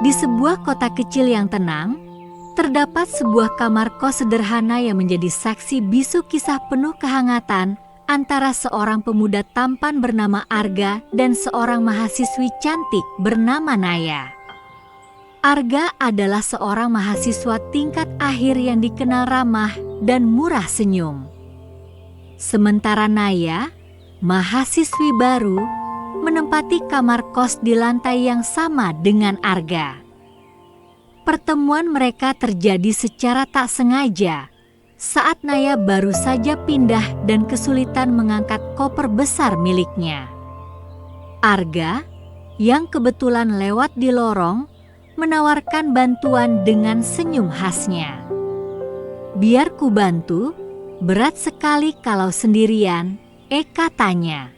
Di sebuah kota kecil yang tenang, terdapat sebuah kamar kos sederhana yang menjadi saksi bisu kisah penuh kehangatan antara seorang pemuda tampan bernama Arga dan seorang mahasiswi cantik bernama Naya. Arga adalah seorang mahasiswa tingkat akhir yang dikenal ramah dan murah senyum. Sementara Naya, mahasiswi baru, menempati kamar kos di lantai yang sama dengan Arga. Pertemuan mereka terjadi secara tak sengaja saat Naya baru saja pindah dan kesulitan mengangkat koper besar miliknya. Arga, yang kebetulan lewat di lorong, menawarkan bantuan dengan senyum khasnya. "Biar ku bantu, berat sekali kalau sendirian," katanya.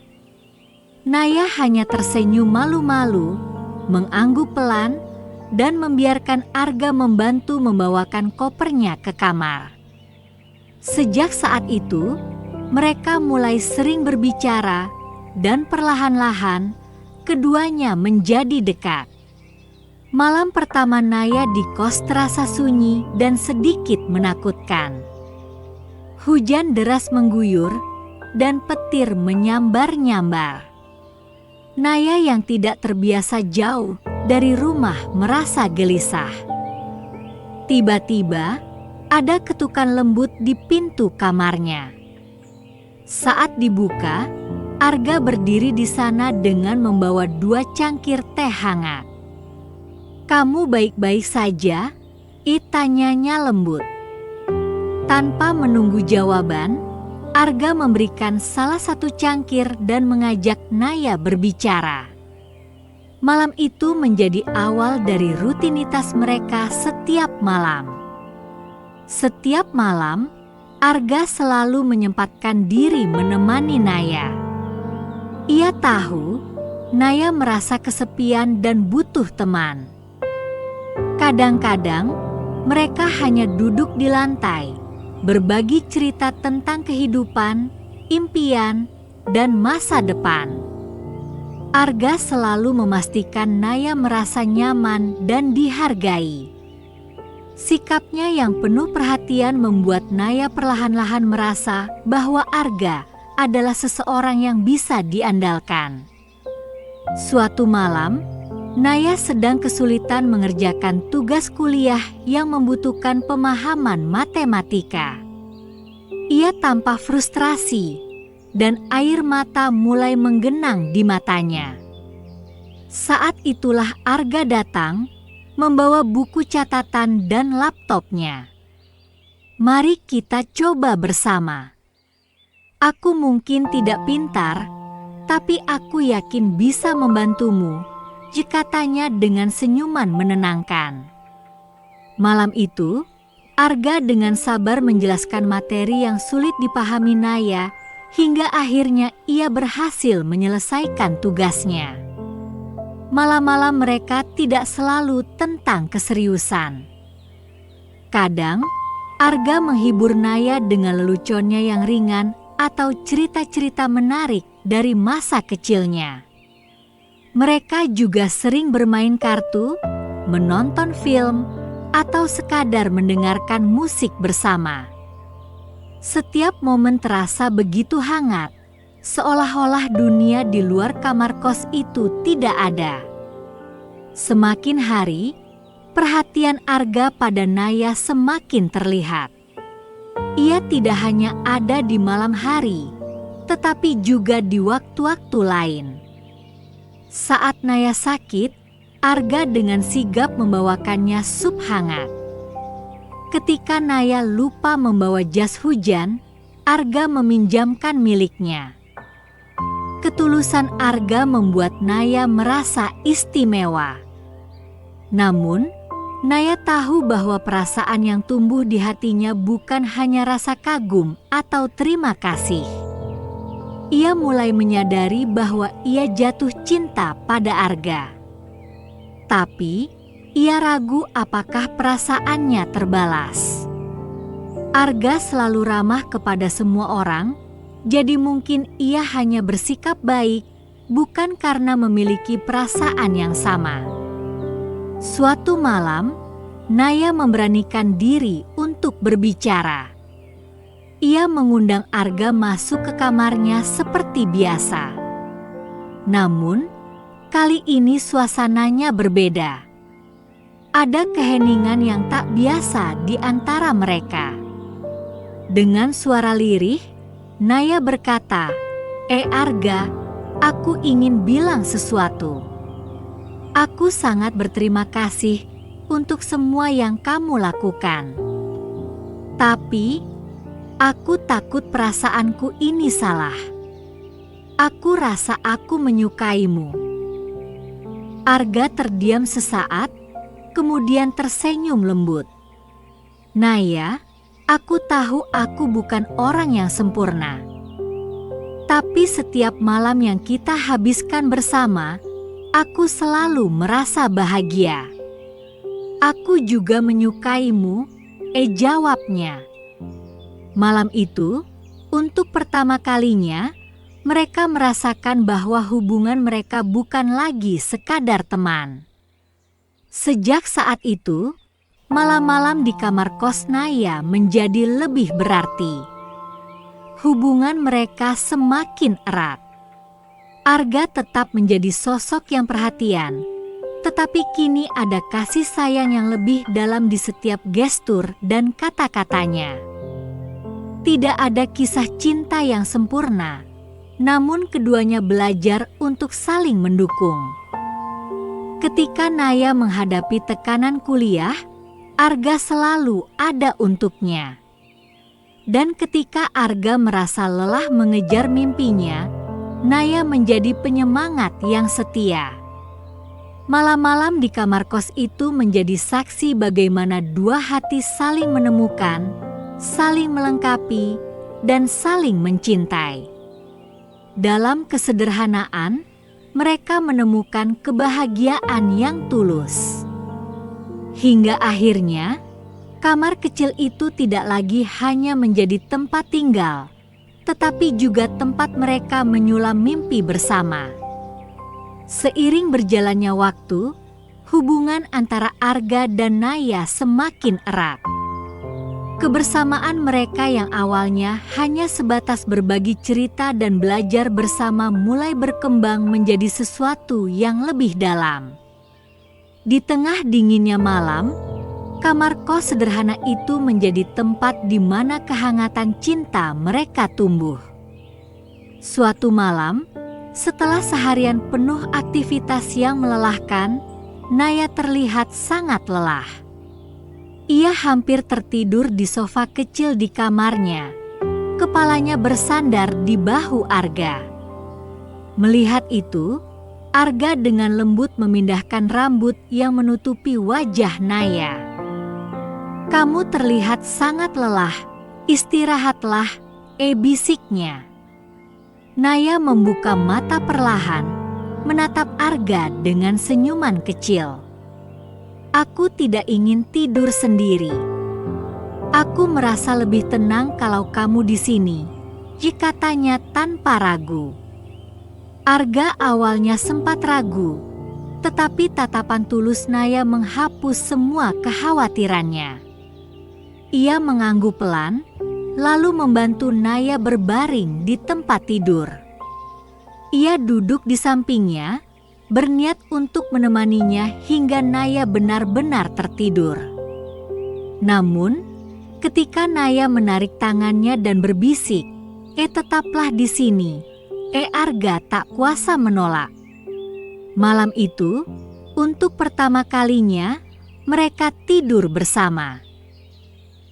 Naya hanya tersenyum malu-malu, mengangguk pelan, dan membiarkan Arga membantu membawakan kopernya ke kamar. Sejak saat itu, mereka mulai sering berbicara dan perlahan-lahan keduanya menjadi dekat. Malam pertama Naya di kos terasa sunyi dan sedikit menakutkan. Hujan deras mengguyur dan petir menyambar-nyambar. Naya yang tidak terbiasa jauh dari rumah merasa gelisah. Tiba-tiba ada ketukan lembut di pintu kamarnya. Saat dibuka, Arga berdiri di sana dengan membawa 2 cangkir teh hangat. "Kamu baik-baik saja?" tanyanya lembut. Tanpa menunggu jawaban, Arga memberikan salah satu cangkir dan mengajak Naya berbicara. Malam itu menjadi awal dari rutinitas mereka setiap malam. Setiap malam, Arga selalu menyempatkan diri menemani Naya. Ia tahu Naya merasa kesepian dan butuh teman. Kadang-kadang mereka hanya duduk di lantai, berbagi cerita tentang kehidupan, impian, dan masa depan. Arga selalu memastikan Naya merasa nyaman dan dihargai. Sikapnya yang penuh perhatian membuat Naya perlahan-lahan merasa bahwa Arga adalah seseorang yang bisa diandalkan. Suatu malam, Naya sedang kesulitan mengerjakan tugas kuliah yang membutuhkan pemahaman matematika. Ia tampak frustrasi dan air mata mulai menggenang di matanya. Saat itulah Arga datang, membawa buku catatan dan laptopnya. "Mari kita coba bersama. Aku mungkin tidak pintar, tapi aku yakin bisa membantumu," katanya dengan senyuman menenangkan. Malam itu, Arga dengan sabar menjelaskan materi yang sulit dipahami Naya hingga akhirnya ia berhasil menyelesaikan tugasnya. Malam-malam mereka tidak selalu tentang keseriusan. Kadang, Arga menghibur Naya dengan leluconnya yang ringan atau cerita-cerita menarik dari masa kecilnya. Mereka juga sering bermain kartu, menonton film, atau sekadar mendengarkan musik bersama. Setiap momen terasa begitu hangat, seolah-olah dunia di luar kamar kos itu tidak ada. Semakin hari, perhatian Arga pada Naya semakin terlihat. Ia tidak hanya ada di malam hari, tetapi juga di waktu-waktu lain. Saat Naya sakit, Arga dengan sigap membawakannya sup hangat. Ketika Naya lupa membawa jas hujan, Arga meminjamkan miliknya. Ketulusan Arga membuat Naya merasa istimewa. Namun, Naya tahu bahwa perasaan yang tumbuh di hatinya bukan hanya rasa kagum atau terima kasih. Ia mulai menyadari bahwa ia jatuh cinta pada Arga. Tapi, ia ragu apakah perasaannya terbalas. Arga selalu ramah kepada semua orang, jadi mungkin ia hanya bersikap baik, bukan karena memiliki perasaan yang sama. Suatu malam, Naya memberanikan diri untuk berbicara. Ia mengundang Arga masuk ke kamarnya seperti biasa. Namun, kali ini suasananya berbeda. Ada keheningan yang tak biasa di antara mereka. Dengan suara lirih, Naya berkata, Arga, aku ingin bilang sesuatu. Aku sangat berterima kasih untuk semua yang kamu lakukan. Tapi, aku takut perasaanku ini salah. Aku rasa aku menyukaimu. Arga terdiam sesaat, kemudian tersenyum lembut. Naya, aku tahu aku bukan orang yang sempurna. Tapi setiap malam yang kita habiskan bersama, aku selalu merasa bahagia. Aku juga menyukaimu, jawabnya. Malam itu, untuk pertama kalinya, mereka merasakan bahwa hubungan mereka bukan lagi sekadar teman. Sejak saat itu, malam-malam di kamar kos Naya menjadi lebih berarti. Hubungan mereka semakin erat. Arga tetap menjadi sosok yang perhatian, tetapi kini ada kasih sayang yang lebih dalam di setiap gestur dan kata-katanya. Tidak ada kisah cinta yang sempurna, namun keduanya belajar untuk saling mendukung. Ketika Naya menghadapi tekanan kuliah, Arga selalu ada untuknya. Dan ketika Arga merasa lelah mengejar mimpinya, Naya menjadi penyemangat yang setia. Malam-malam di kamar kos itu menjadi saksi bagaimana dua hati saling menemukan, saling melengkapi, dan saling mencintai. Dalam kesederhanaan, mereka menemukan kebahagiaan yang tulus. Hingga akhirnya, kamar kecil itu tidak lagi hanya menjadi tempat tinggal, tetapi juga tempat mereka menyulam mimpi bersama. Seiring berjalannya waktu, hubungan antara Arga dan Naya semakin erat. Kebersamaan mereka yang awalnya hanya sebatas berbagi cerita dan belajar bersama mulai berkembang menjadi sesuatu yang lebih dalam. Di tengah dinginnya malam, kamar kos sederhana itu menjadi tempat di mana kehangatan cinta mereka tumbuh. Suatu malam, setelah seharian penuh aktivitas yang melelahkan, Naya terlihat sangat lelah. Ia hampir tertidur di sofa kecil di kamarnya. Kepalanya bersandar di bahu Arga. Melihat itu, Arga dengan lembut memindahkan rambut yang menutupi wajah Naya. Kamu terlihat sangat lelah, istirahatlah, bisiknya. Naya membuka mata perlahan, menatap Arga dengan senyuman kecil. Aku tidak ingin tidur sendiri. Aku merasa lebih tenang kalau kamu di sini, katanya tanpa ragu. Arga awalnya sempat ragu, tetapi tatapan tulus Naya menghapus semua kekhawatirannya. Ia mengangguk pelan, lalu membantu Naya berbaring di tempat tidur. Ia duduk di sampingnya, berniat untuk menemaninya hingga Naya benar-benar tertidur. Namun, ketika Naya menarik tangannya dan berbisik, tetaplah di sini, Arga tak kuasa menolak. Malam itu, untuk pertama kalinya, mereka tidur bersama.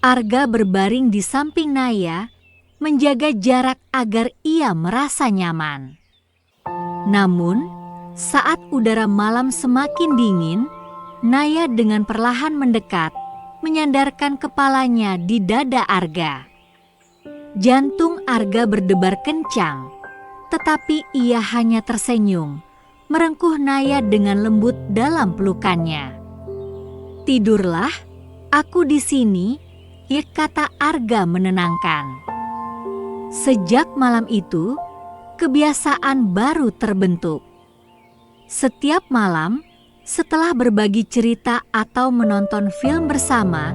Arga berbaring di samping Naya, menjaga jarak agar ia merasa nyaman. Namun, saat udara malam semakin dingin, Naya dengan perlahan mendekat, menyandarkan kepalanya di dada Arga. Jantung Arga berdebar kencang, tetapi ia hanya tersenyum, merengkuh Naya dengan lembut dalam pelukannya. Tidurlah, aku di sini, kata Arga menenangkan. Sejak malam itu, kebiasaan baru terbentuk. Setiap malam, Setelah berbagi cerita atau menonton film bersama,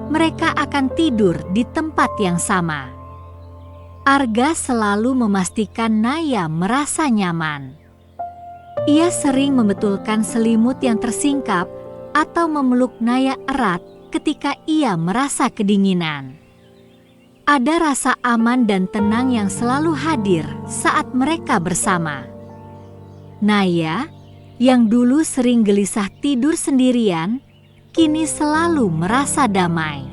mereka akan tidur di tempat yang sama. Arga selalu memastikan Naya merasa nyaman. Ia sering membetulkan selimut yang tersingkap atau memeluk Naya erat ketika ia merasa kedinginan. Ada rasa aman dan tenang yang selalu hadir saat mereka bersama. Naya, yang dulu sering gelisah tidur sendirian, kini selalu merasa damai.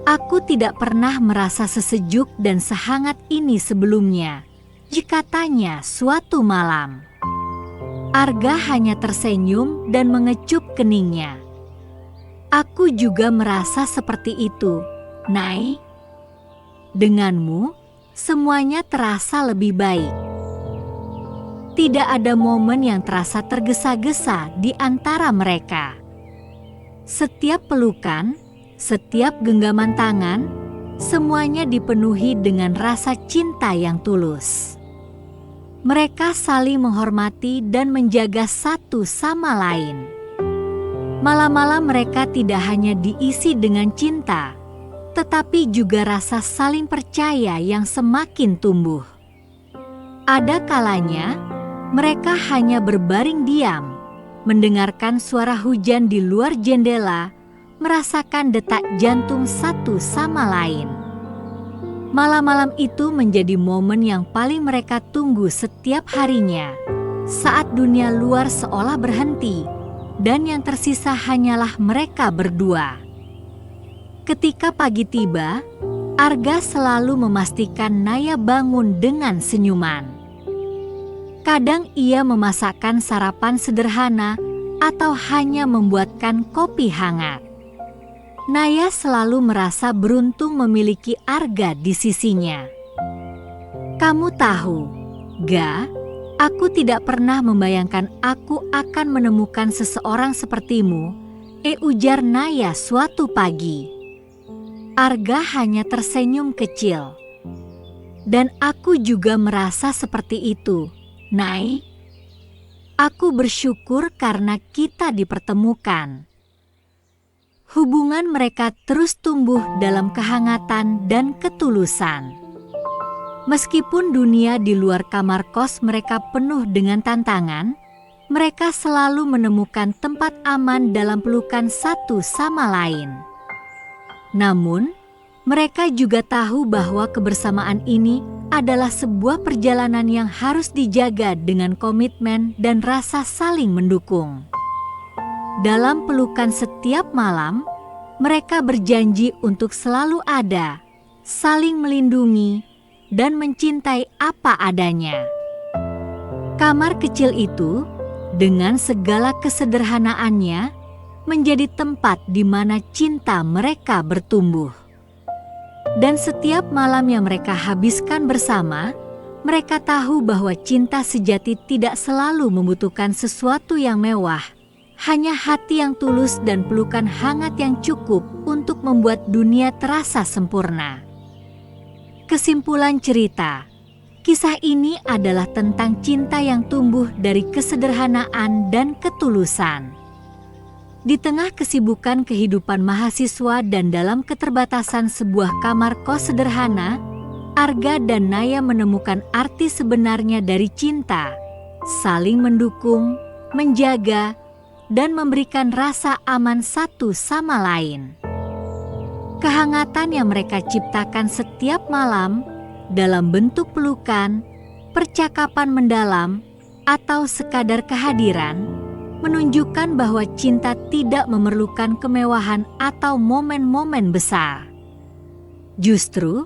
Aku tidak pernah merasa sesejuk dan sehangat ini sebelumnya, jika tanya suatu malam. Arga hanya tersenyum dan mengecup keningnya. Aku juga merasa seperti itu, Nay. Denganmu, semuanya terasa lebih baik. Tidak ada momen yang terasa tergesa-gesa di antara mereka. Setiap pelukan, setiap genggaman tangan, semuanya dipenuhi dengan rasa cinta yang tulus. Mereka saling menghormati dan menjaga satu sama lain. Malam-malam mereka tidak hanya diisi dengan cinta, tetapi juga rasa saling percaya yang semakin tumbuh. Ada kalanya, mereka hanya berbaring diam, mendengarkan suara hujan di luar jendela, merasakan detak jantung satu sama lain. Malam-malam itu menjadi momen yang paling mereka tunggu setiap harinya, saat dunia luar seolah berhenti, dan yang tersisa hanyalah mereka berdua. Ketika pagi tiba, Arga selalu memastikan Naya bangun dengan senyuman. Kadang ia memasakkan sarapan sederhana atau hanya membuatkan kopi hangat. Naya selalu merasa beruntung memiliki Arga di sisinya. Kamu tahu, Ga, aku tidak pernah membayangkan aku akan menemukan seseorang sepertimu, ujar Naya suatu pagi. Arga hanya tersenyum kecil. Dan aku juga merasa seperti itu, Nay. Aku bersyukur karena kita dipertemukan. Hubungan mereka terus tumbuh dalam kehangatan dan ketulusan. Meskipun dunia di luar kamar kos mereka penuh dengan tantangan, mereka selalu menemukan tempat aman dalam pelukan satu sama lain. Namun, mereka juga tahu bahwa kebersamaan ini adalah sebuah perjalanan yang harus dijaga dengan komitmen dan rasa saling mendukung. Dalam pelukan setiap malam, mereka berjanji untuk selalu ada, saling melindungi, dan mencintai apa adanya. Kamar kecil itu, dengan segala kesederhanaannya, menjadi tempat di mana cinta mereka bertumbuh. Dan setiap malam yang mereka habiskan bersama, mereka tahu bahwa cinta sejati tidak selalu membutuhkan sesuatu yang mewah, hanya hati yang tulus dan pelukan hangat yang cukup untuk membuat dunia terasa sempurna. Kesimpulan cerita, kisah ini adalah tentang cinta yang tumbuh dari kesederhanaan dan ketulusan. Di tengah kesibukan kehidupan mahasiswa dan dalam keterbatasan sebuah kamar kos sederhana, Arga dan Naya menemukan arti sebenarnya dari cinta, saling mendukung, menjaga, dan memberikan rasa aman satu sama lain. Kehangatan yang mereka ciptakan setiap malam dalam bentuk pelukan, percakapan mendalam, atau sekadar kehadiran, menunjukkan bahwa cinta tidak memerlukan kemewahan atau momen-momen besar. Justru,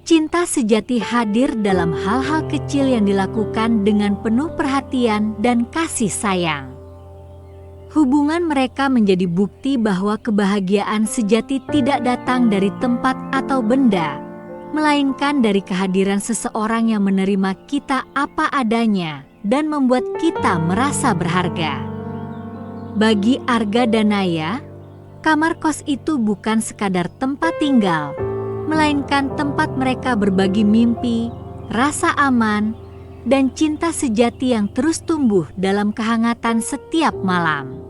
cinta sejati hadir dalam hal-hal kecil yang dilakukan dengan penuh perhatian dan kasih sayang. Hubungan mereka menjadi bukti bahwa kebahagiaan sejati tidak datang dari tempat atau benda, melainkan dari kehadiran seseorang yang menerima kita apa adanya dan membuat kita merasa berharga. Bagi Arga dan Naya, kamar kos itu bukan sekadar tempat tinggal, melainkan tempat mereka berbagi mimpi, rasa aman, dan cinta sejati yang terus tumbuh dalam kehangatan setiap malam.